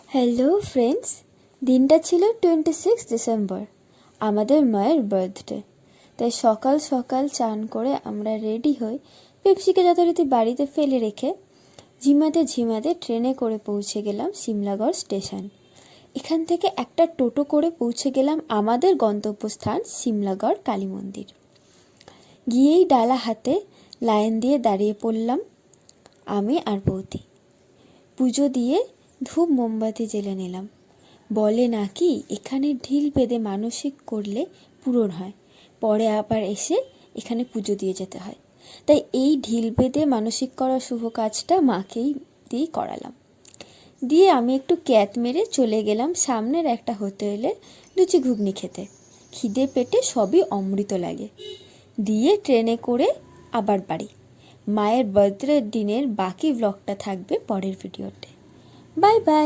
Hello friends, দিনটা ছিল 26 December, আমাদের মায়ের বার্থডে। তাই সকাল সকাল চান করে আমরা রেডি হই, পেপসিকে যথারীতি বাড়িতে ফেলে রেখে ঝিমাতে ঝিমাতে ট্রেনে করে পৌঁছে গেলাম সিমলাগড় স্টেশন। এখান থেকে একটা টোটো করে পৌঁছে গেলাম আমাদের গন্তব্যস্থান সিমলাগড় কালী মন্দির। গিয়েই ডালা হাতে লাইন দিয়ে দাঁড়িয়ে পড়লাম আমি আর বৌদি। পুজো দিয়ে ধূপ মোমবাতি জ্বেলে নিলাম। বলে নাকি এখানে ঢিল বেঁধে মানসিক করলে পূরণ হয়, পরে আবার এসে এখানে পুজো দিয়ে যেতে হয়। তাই এই ঢিল বেঁধে মানসিক করা শুভ কাজটা মাকেই দিয়ে করালাম। দিয়ে আমি একটু ক্যাত মেরে চলে গেলাম সামনের একটা হোটেলে লুচি ঘুগনি খেতে। খিদে পেটে সবই অমৃত লাগে। দিয়ে ট্রেনে করে আবার বাড়ি। মায়ের বার্থডের দিনের বাকি ব্লগটা থাকবে পরের ভিডিওতে। Bye bye.